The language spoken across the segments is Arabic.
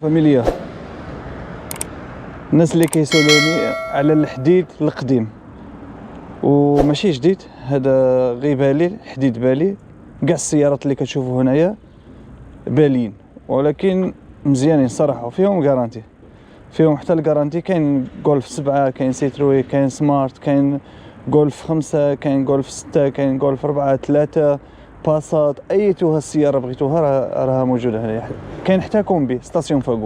فاميليا. الناس اللي كيسولوني على الحديد القديم وماشي جديد، هذا غير بالي الحديد بالي. كاع السيارات اللي كتشوفوا هنايا بالين ولكن مزيانين صراحه وفيهم غارانتي، فيهم حتى الغارانتي. كاين غولف 7، كاين سيتروي، كاين سمارت، كاين غولف 5، كاين غولف 6، كاين غولف 4 3 باسات. ايتوها السياره بغيتوها راها موجوده هنايا. كاين حتى كومبي ستاسيون فاغو،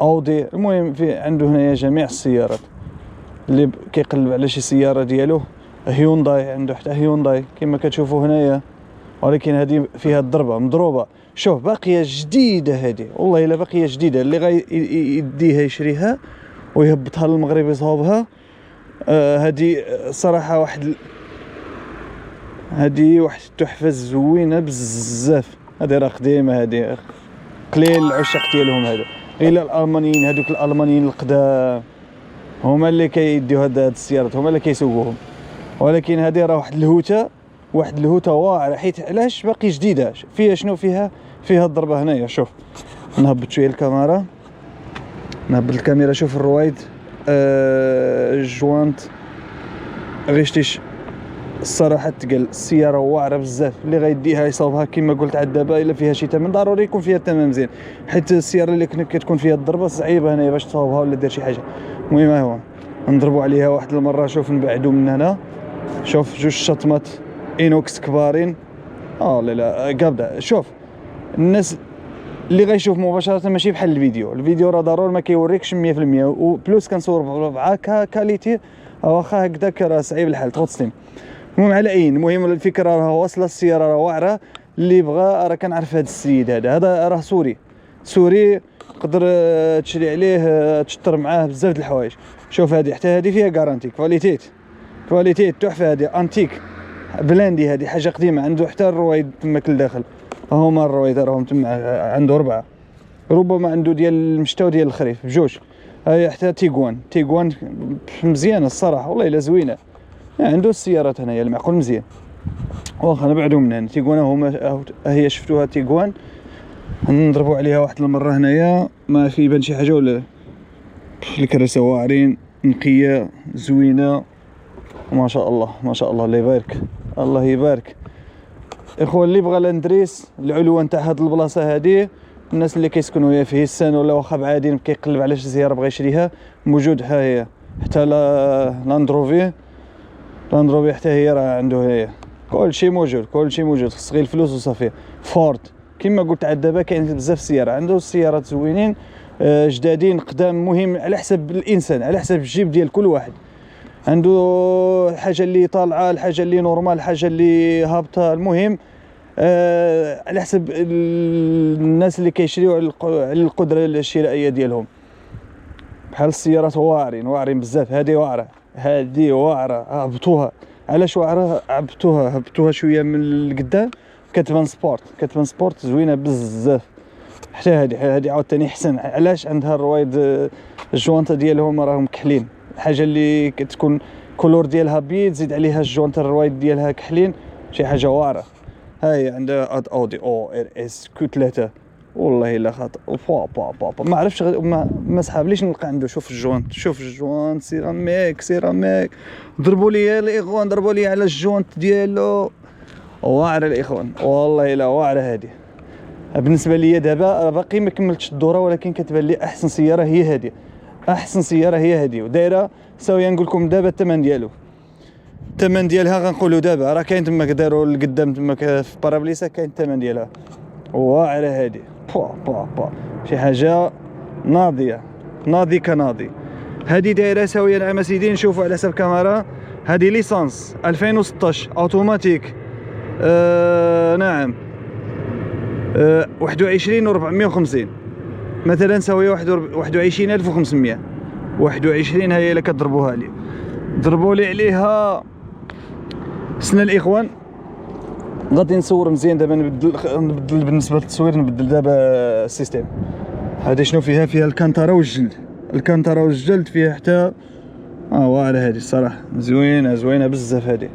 اودي. المهم في عنده هنايا جميع السيارات. اللي كيقلب على شي سياره ديالو، هيونداي عنده حتى هيونداي كما كتشوفوا هنايا، ولكن هذه فيها الضربه مضروبه. شوف باقيه جديده هذه، والله الا باقيه جديده. اللي غيديها يشريها ويهبطها للمغرب يصاوبها. هذه صراحه هذه واحد التحفه زوينه بزاف. هذه راه قديمه، هذه قليل العشاق ديالهم هذو. الا الالمانيين، هذوك الالمانيين القدام هما اللي كيديو هاد السيارات، هما اللي كيسوقوهم. ولكن هذه راه واحد الهوته واعره، حيت علاش باقي جديده. فيها شنو؟ فيها الضربه هنايا. شوف نهبط شويه الكاميرا، نهبط الكاميرا. شوف الرويد، جوانت غيشتيش. الصراحه تقل السياره واعره بزاف. اللي غيديها يصاوبها كما قلت عاد دابا. الا فيها شي ثمن ضروري يكون فيها الثمن مزيان، حيت السياره اللي كتكون فيها الضربه صعيبه هنايا باش تصاوبها ولا دير شي حاجه. المهم ها هو نضربوا عليها واحد المره. شوف نبعدوا من هنا، شوف جوج شطمات اينوكس كبارين. لا قابده. شوف الناس اللي غيشوف مباشره ماشي بحال الفيديو راه ضروري ما كيوريكش 100%، وبلوس كنصور ب4 كاليتي واخا هكذاك راه صعيب الحال تغوت سليم. المهم على اين، المهم الفكره راه واصله، السياره راه واعره. اللي بغى راه كنعرف هذا السيد، هذا راه سوري تقدر تشري عليه، تشطر معاه بزاف د الحوايج. شوف هذه حتى هذه فيها غارانتي، كواليتي تحفه. هذه انتيك بلاندي، هذه حاجه قديمه. عنده حتى الرويد تماك لداخل، هما الرويد راهم تما، عنده 4. ربما عنده ديال المشتا وديال الخريف بجوج. هاي حتى تيغوان مزيانه الصراحه، والله الا زوينه. عنده السيارات هنايا المعقول مزيان. واخا نبعدوا من هنا. تيغوان هما هي شفتوها تيغوان. نضربوا عليها واحد المره هنايا. ما في يبان شي حاجه ولا؟ الكراسه واعرين، نقيه زوينه ما شاء الله ما شاء الله. الله يبارك. اخوان اللي بغى لاندريس العلوان تاع هاد البلاصه هادي، الناس اللي كيسكنوا يا في هيسان ولا واخا بعادين كيقلب على شي سياره بغى يشريها، موجود. ها هي حتى لاندروفي حتى هي راه عنده هي. كلشي موجود خص غير الفلوس وصافي. فورد كما قلت عاد دابا كاين بزاف السيارات، عنده السيارات زوينين جدادين قدام. مهم على حسب الانسان، على حسب الجيب ديال كل واحد. عنده الحاجه اللي طالعه، الحاجه اللي نورمال، الحاجه اللي هابطه. المهم على حسب الناس اللي كيشريو على القدره الشرائيه ديالهم. بحال السيارات واعرين بزاف. هذه واعره هبطوها. علاش واعره؟ هبطوها شويه من القدام. كتبان سبورت زوينه بزاف. حتى هذه عاوتاني احسن. علاش؟ عندها الرويد الجوانطه ديالهم راهم كحلين. الحاجه اللي كتكون كولور ديالها بيض زيد عليها الجوانطه الرويد ديالها كحلين، شي حاجه واعره. هاي عندها اودي ار اس كيو 3. والله الا خاطر ما عرفتش ما سحابليش نلقى عنده. شوف الجوانت سيراميك. ضربوا لي الاخوان، ضربوا لي على الجوانت ديالو. واعره الاخوان، والله الا واعره. هذه بالنسبه لي دابا باقي ما كملتش الدوره، ولكن كتبان لي احسن سياره هي هذه. ودايره ساويه. نقول لكم دابا الثمن ديالها غنقولوا دابا. راه كاين تما داروا لقدام تما في بارابليسا، كاين الثمن ديالها. واعره هذه شي حاجه ناضي كناضي. هذه دايره ساويه. نعم سيدي نشوفوا على حسب كاميرا. هذه ليسانس 2016 اوتوماتيك. نعم 21,450 مثلا، ساويه 21,500. 21 هي اللي كتضربوها لي. ضربوا لي عليها سنه الاخوان. غادي نصور مزيان دابا. نبدل بالنسبه للتصوير، نبدل دابا السيستم. هذه شنو فيها الكانتارا والجلد. فيها حتى واعره هذه الصراحه. زوينه بزاف. هذه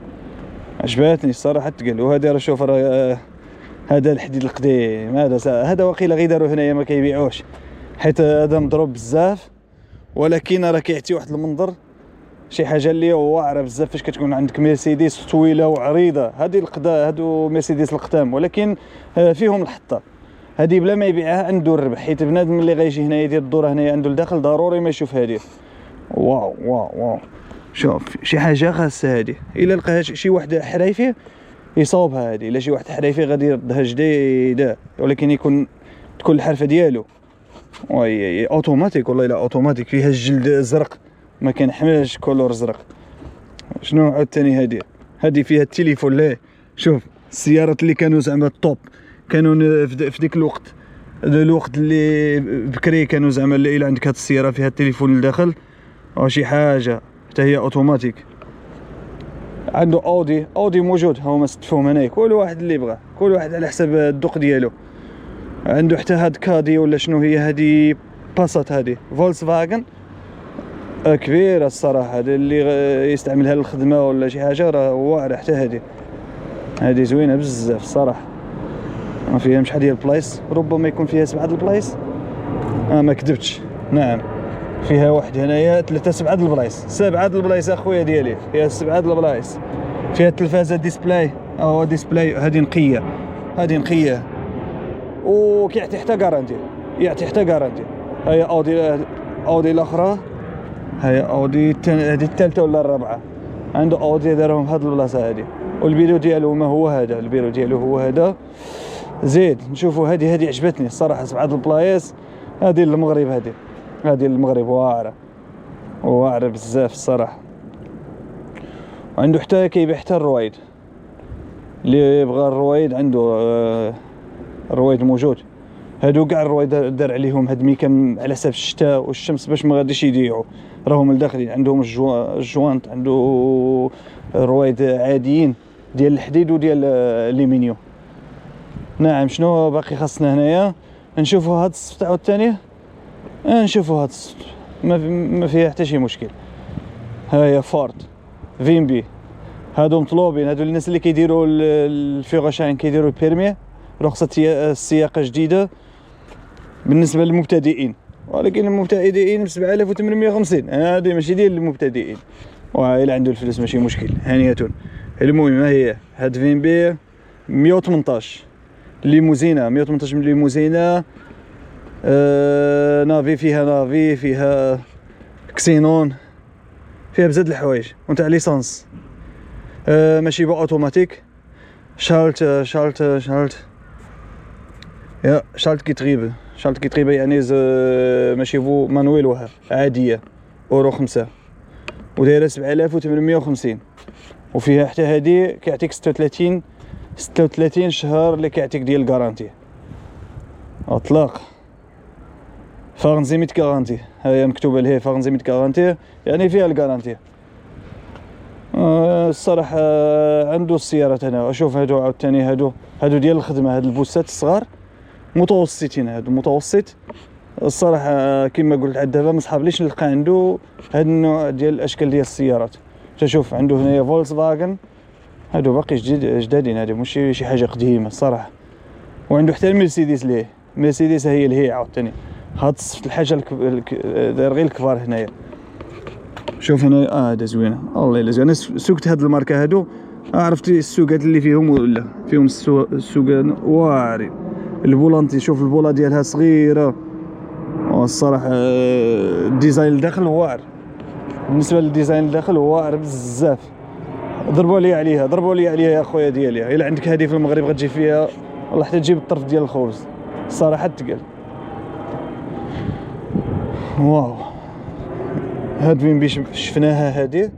عجباتني الصراحه تقل. وهذه راه شوف هذا الحديد القديم. هذا واقيلا غير داروا هنايا ما كيبيعوش. حيت هذا مضروب بزاف، ولكن راه كيعطي واحد المنظر، شي حاجه اللي واعره بزاف. فاش كتكون عندك مرسيدس طويله وعريضه، هادو مرسيدس القدام، ولكن فيهم الحطه. هادي بلا ما يبيعها عنده الربح، حيت بنادم اللي غيجي هنا يدير الدوره هنايا عنده لداخل ضروري ما يشوف هادي. واو واو واو، شوف شي حاجه خاصه هادي. الا لقاها شي واحد حرايفي يصاوبها هادي، الا شي واحد حرايفي غادي يردها جديده، ولكن تكون الحرفه ديالو وي اوتوماتيك. والله الا اوتوماتيك، فيها الجلد زرق، ما كنحماش كولور زرق. شنو عاوتاني هادي فيها التليفون. ليه شوف السيارات اللي كانوا زعما الطوب، كانوا في ديك الوقت اللي بكري، كانوا زعما الا عندك هاد السياره فيها التليفون لداخل او شي حاجه حتى هي اوتوماتيك. عنده اودي موجود، ها هما 6 فيهم هنايا، كل واحد اللي بغاه، كل واحد على حسب الذوق ديالو. عنده حتى هاد كادي ولا شنو هي هادي، باسات هادي فولكس فاغن كبيره الصراحه. هذا اللي يستعملها للخدمه ولا شي حاجه راه واعره. حتى هادي زوينه بزاف الصراحه. ما فيها شحال ديال البلايص، ربما يكون فيها 7 البلايص. ما كذبتش، نعم فيها واحد هنايا 7 البلايص. 7 البلايص اخويا ديالي، فيها 7 البلايص. فيها التلفازه ديسبلاي، ديسبلاي. هادي نقيه وكيعطي حتى كارانتي، هيا اودي الاخرى، هيا اودي هذه الثالثه ولا الرابعه. عنده اودي دارهم في هذه البلاصه هذه، والبيرو ديالو ما هو هذا، البيرو ديالو هو هذا. زيد نشوفوا هذه عجبتني الصراحه. 7 البلايص. هذه المغرب، هذه المغرب واعره بزاف الصراحه. وعنده حتى كيبيع حتى الرويد، اللي بغى الرويد عنده الرويد موجود. هادو كاع الرويد دار عليهم هاد ميكان على حساب الشتاء والشمس باش ما غاديش يضيعوا، راهم الداخلين عندهم الجوانت، عنده رويد عاديين ديال الحديد وديال الالومنيوم. نعم شنو باقي خاصنا هنايا؟ نشوفوا هاد الصفت عاوتاني، نشوفوا هاد الصفت ما فيها حتى شي مشكل. هاهي فورد فيمبي، هادو مطلوبين. هادو الناس اللي كيديروا الفيغاشاين، كيديروا البيرمي، رخصة السياقة جديدة بالنسبة للمبتدئين، ولكن المبتدئين ب 7850 هادي ماشي ديال المبتدئين. وإلا عنده الفلوس ماشي مشكل، هانية. المهم هي هاد فيمبي 118 ليموزينة، 118 من ليموزينة. نافي، فيها كسينون، فيها بزاف د الحوايج، ونتاع ليسانس. ماشي با اوتوماتيك، شالت يا شالت كيتغيب يعني ماشي بو مانويل وها عاديه، اورو 5 ودايره 7850. وفيها حتى هادي كيعطيك 36 شهر اللي كيعطيك ديال الكارانتي اطلاق. فارنزيميت كارانتي، هي مكتوبه لهي فارنزيميت كارانتي، يعني فيها الكارانتي. الصراحه عنده السيارات هنا. اشوف هادو عاوتاني، هادو ديال الخدمه، هاد البوسات الصغار متوسطين، هادو متوسط الصراحه. كما قلت عاد دابا ما صحابليش نلقى عنده هاد النوع ديال الاشكال ديال السيارات. تشوف عنده هنايا فولكس فاغن، هادو باقي جدادين، هادو ماشي شي حاجه قديمه الصراحه. وعنده حتى المرسيدس ليه، مرسيدس هي اللي هي عاوتاني هاد الصفت الحاجه داير غير الكبار هنايا. شوف هنا هذا زوينه، والله الا زوينه. سوقت هاد الماركه هادو، عرفتي السوقات اللي فيهم ولا فيهم السوقان واعرين. البولانتي شوف البولا ديالها صغيره، والصراحه الديزاين الداخل واعر. بالنسبه للديزاين الداخل واعر بزاف. ضربوا لي عليها يا خويا ديالي. الا عندك هذه في المغرب غتجي فيها والله حتى تجيب الطرف ديال الخبز الصراحه تقال. واو، هاد وين بيش شفناها هادي.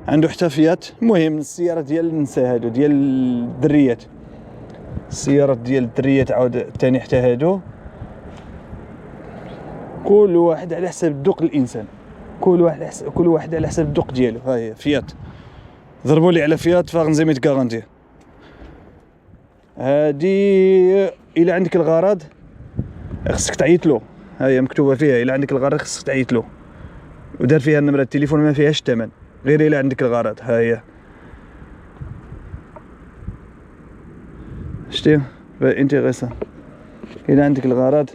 عنده حتى فيات. المهم السيارات ديال النساء هادو، ديال الدريات، السيارات ديال الدريات عاود الثاني حتى هادو. كل واحد على حسب ذوق الانسان، كل واحد على حسب الذوق ديالو. ها هي فيات، ضربوا لي على فيات فارنزيميت كارانتي. هادي الا عندك الغرض خصك تعيط له، ها هي مكتوبه فيها الا عندك الغرض خصك تعيط له، ودار فيها النمره التليفون، ما فيهاش الثمن، غير الا عندك الغرض. ها هي شتي انتريسان، الا عندك الغرض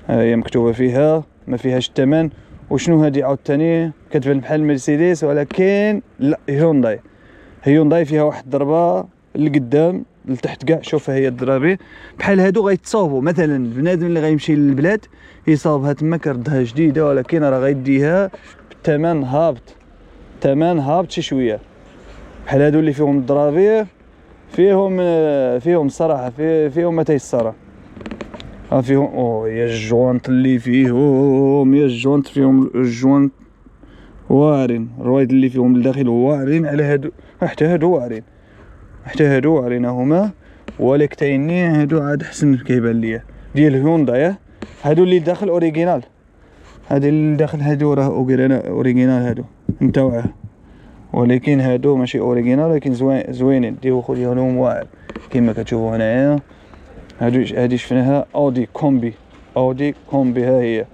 هي مكتوبه فيها ما فيهاش الثمن. وشنو هادي عاوتاني كتبان بحال مرسيدس ولكن لا، هيونداي فيها واحد الضربه لقدام لتحت كاع. شوف هي الضرابي بحال هادو غيتصاوبوا. مثلا بنادم اللي غيمشي للبلاد يصاوبها تما كردها جديده، ولكن راه غيديها بالثمن هابط، ثمن هابط شي شويه. بحال هادو اللي فيهم الضرابي فيهم الصراحه فيهم ما تيسرى. فيهم يا الجوانط اللي فيهم، فيهم الجوانط واعرين. الرويد اللي فيهم لداخل واعرين على هادو، حتى هادو واعرين هما. ولكن هادو عاد حسن كيبان ليا ديال هيونداي. هادو اللي داخل اوريجينال، هادو اللي داخل هادو راه اوريجينال هادو نتاوعه. ولكن هادو ماشي اوريجينال، لكن زوينين. ديو خويا لهم واعر كما كتشوفوا هنايا. هادي شفناها اودي كومبي ها هي.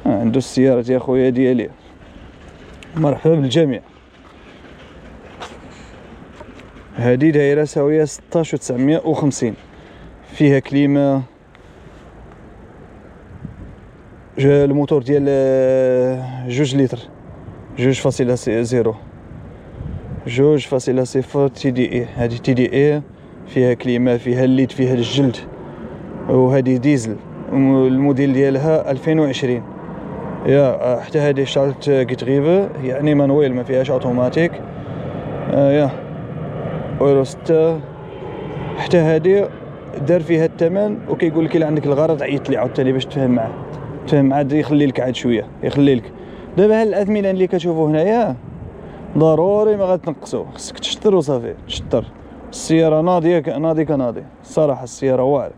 عنده السيارات يا خويا ديالي. مرحبا بالجميع. هادي دايره ساويه 16950. فيها كليمه. الموتور ديال 2 لتر 2.0 تي دي اي. هادي تي دي اي فيها كليمه، فيها الليد، فيها الجلد. وهذه ديزل. الموديل ديالها 2020. يا حتى هذه شارت كتغيب يعني مانويل، ما فيهاش اوتوماتيك. يا اورو 6. حتى هذه دار فيها الثمن وكيقول لك الا عندك الغرض عيط لي عاوتاني باش تفهم معاه يخلي لك عاد شويه، يخلي لك. دابا هاد الاثمنه اللي كتشوفوا هنايا ضروري ما غتنقصوا، خصك تشطر وصافي. تشطر السياره ناضيه كناضي الصراحه. السياره واعره.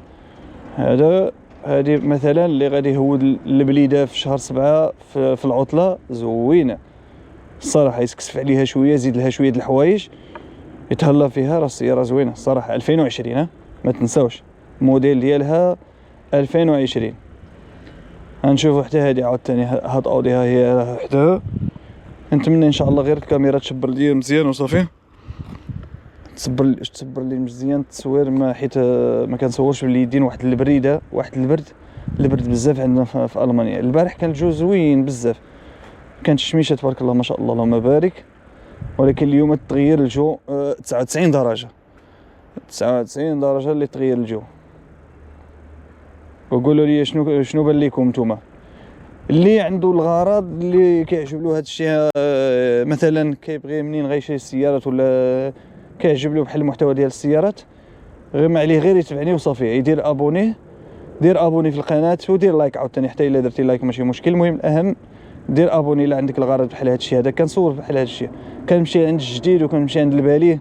هادي مثلا اللي غادي يهود البليده في شهر 7 في العطله زوينه الصراحه. يسكسف عليها شويه، يزيد لها شويه د الحوايج يتهلا فيها. راه السياره زوينه الصراحه. 2020 ما تنساوش الموديل ديالها 2020. غنشوفوا حتى هادي عاوتاني. هاد اودي ها هي حداها. نتمنى ان شاء الله غير الكاميرا تشبر لي مزيان وصافي. تصبر لي مزيان التصوير، ما حيت ما كنصورش باليدين. واحد البرد بزاف عندنا في المانيا. البارح كان الجو زوين بزاف، كانت الشميشه تبارك الله ما شاء الله اللهم بارك. ولكن اليوم تغير الجو 99 درجه اللي تغير الجو. وقولوا لي شنو بان لكم نتوما اللي عنده الغرض اللي كيعجب له هذا الشيء. مثلا كيبغي منين غيشري السيارات ولا كيعجب له بحال المحتوى ديال السيارات، غير ما عليه غير يتبعني وصافي. يدير ابوني في القناه ودير لايك عاوتاني. حتى الا درتي لايك ماشي مشكل. المهم الاهم دير ابوني الا عندك الغرض بحال هذا الشيء. هذا كنصور بحال هذا الشيء، كنمشي عند الجديد وكنمشي عند الباليه.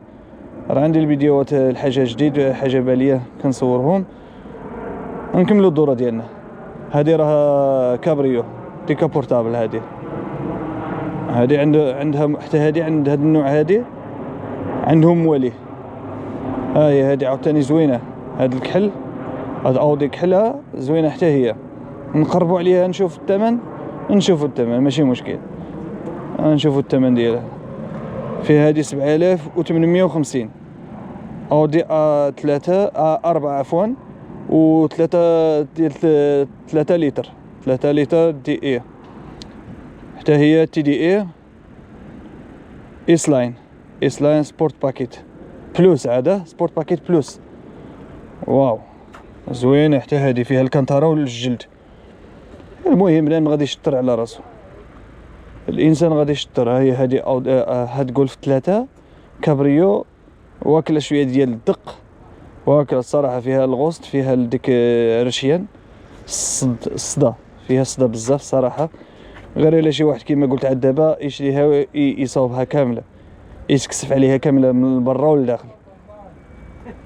راه عندي الفيديوهات الحاجه جديد حاجه باليه كنصورهم. نكملوا الدوره ديالنا. هذه راه كابريو ديكابورتابل. هذه عندها حتى هذه عند هذا النوع. هذه عندهم مواليه. هي هذه عاوتاني زوينه. هذا الكحل، هذا اودي كحله زوينه حتى هي. نقربوا عليها نشوف الثمن ماشي مشكل. نشوفوا الثمن ديالها. في هذه 7850 اودي 4 عفوا و 3 ديال 3 لتر دي اي. حتى هي تي دي اي اس لاين سبورت باكيت بلوس. عاده سبورت باكيت بلوس. واو زوينه. حتى هذه فيها الكنتاره والجلد. المهم بنادم غادي يشطر على راسو، الانسان غادي يشطر. هي هذه هاد جولف 3 كابريو واكله شويه ديال الدق، واكله الصراحه. فيها الغوست، فيها ديك رشيان الصدا، فيها الصدا بزاف الصراحه. غير الا شي واحد كيما قلت عاد دابا يشريها يصاوبها كامله، يسكسف عليها كامله من برا والداخل.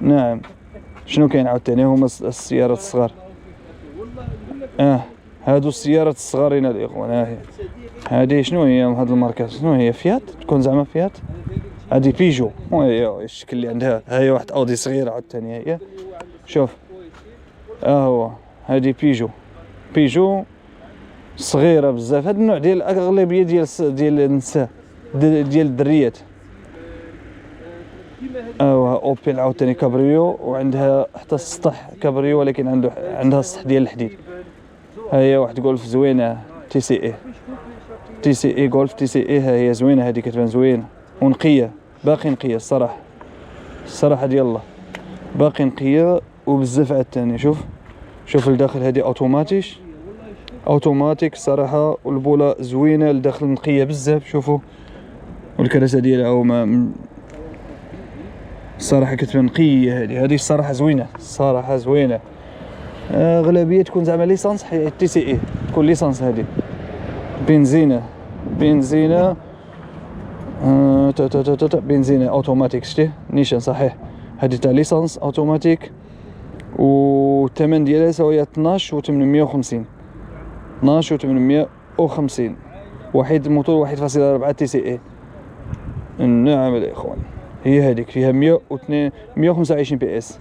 نعم. شنو كاين عاوتاني؟ هما السيارات الصغار. هادو السيارات الصغارين الاخوان. هي هادي شنو هي هاد الماركه؟ شنو هي؟ فيات تكون زعما فيات. هادي بيجو. الشكل اللي عندها. هي واحد اودي صغيره عاوتاني. هي شوف هو هادي بيجو صغيره بزاف. هاد النوع ديال الاغلبيه ديال النساء ديال الدريات. اوبيل عاوتاني كابريو، وعندها حتى السطح كابريو ولكن عندها السطح ديال الحديد. ها هي واحد غولف زوينه تي سي اي، تي سي اي غولف تي سي اي، ها هي زوينه، هذه كتبان زوينه ونقيه، باقي نقيه الصراحه ديال الله، باقي نقيه وبزاف عاد. شوف لداخل، هذه اوتوماتيك الصراحه، والبوله زوينه لداخل نقيه بزاف. شوفوا والكراسه ديالها هما الصراحه كتبان نقيه. هذه الصراحه زوينه. اغلبيه تكون زعما ليسانس تي سي اي، تكون ليسانس. هذه بنزينه بنزينه اوتوماتيك، شتي نيشان صحيح. هذه تاع ليسانس اوتوماتيك، والثمن ديالها ساويه 12850. واحد موتور 1.4 تي سي اي. نعم الاخوان، هي هذيك فيها 125 بي اس،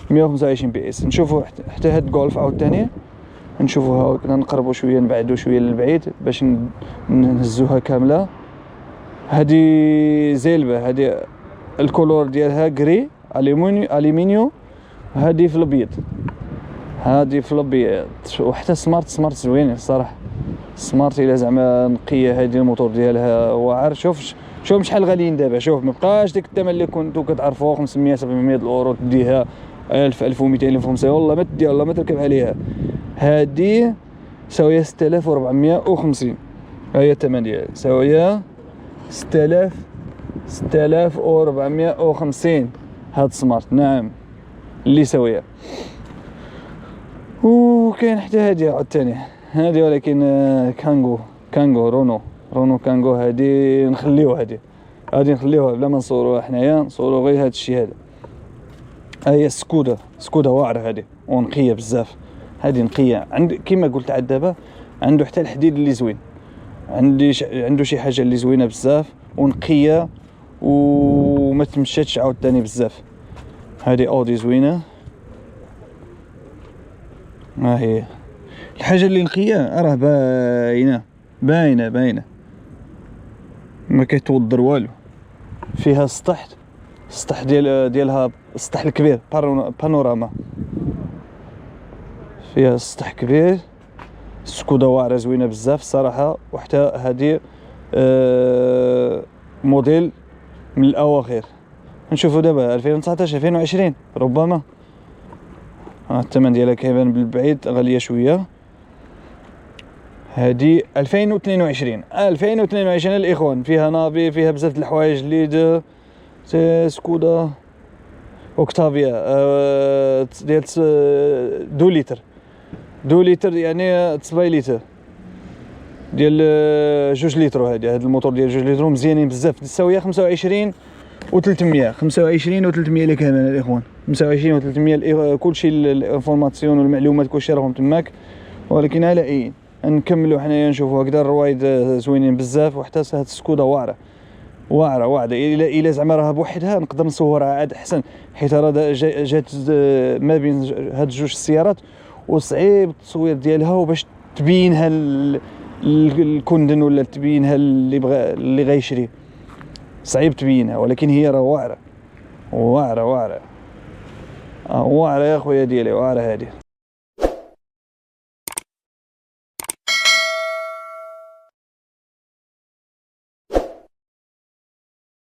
125 بي اس. نشوفوا حتى هاد الجولف عاوتاني، نشوفوها نقربوا شويه، نبعدوا شويه للبعيد باش نهزوها كامله. هذه زيلبه، هذه الكولور ديالها غري الومنيوم، هذه في الابيض. وحتى سمارت زوينه الصراحه، سمارت الا زعما نقيه. هذه الموتور ديالها واعر. شوف شحال غاليين دابا. شوف ما بقاش ديك الثمن اللي كنتو كتعرفوا 500 700 الاورو تديها 1000 1200 1500، والله ما تديها، والله ما تركب عليها. هذه ساويه 6450. ها هي الثمن ديالها، ساويه 6450 هاد سمارت. نعم اللي ساويه. وكاين حتى هذه عاوتاني، هذه ولكن كانغو رونو كانغو. هذه نخليوها، هذه نخليوها بلا ما نصوروها حنايا، نصوروا غير هذا الشيء هذا. هي سكودا واعره هذه ونقيه بزاف. هذه نقيه كما قلت عاد دابا، عنده حتى الحديد اللي زوين، عنده شي حاجه اللي زوينه بزاف ونقيه وما تمشاتش عاوتاني بزاف. هذه اودي زوينه. ها هي الحاجه اللي نقيه راه باينه ما كيتوضر والو. فيها السطح ديالها السطح الكبير، بانوراما، فيها السطح كبير. سكودا واعره زوينه بزاف الصراحه. وحتى هذه موديل من الاواخر. نشوفوا دابا 2019 2020 ربما. الثمن ديالها كيبان بالبعيد غاليه شويه. هذه 2022 الاخوان. فيها نافي، فيها بزاف د الحوايج اللي سكودا اوكتافيا ديال 2 لتر يعني 2 لتر ديال 2 لتر. هذا الموتور ديال 2 لتر مزيانين بزاف. تساويه 25 و300 اللي كامل الاخوان. 25 و300 كلشي الانفورماسيون والمعلومات كلشي راهم تماك. ولكن على اي نكملوا حنايا نشوفوا هكذا الروايد زوينين بزاف. وحتى هاد السكودا واعره الا زعما راها بوحدها نقدر نصورها عاد احسن، حيت راه جات ما بين هاد جوج السيارات وصعيب التصوير ديالها، وباش تبينها الكوندن ولا تبينها اللي غيشري صعيب تبينها. ولكن هي راه واعره يا خويا ديالي، واعره هذه.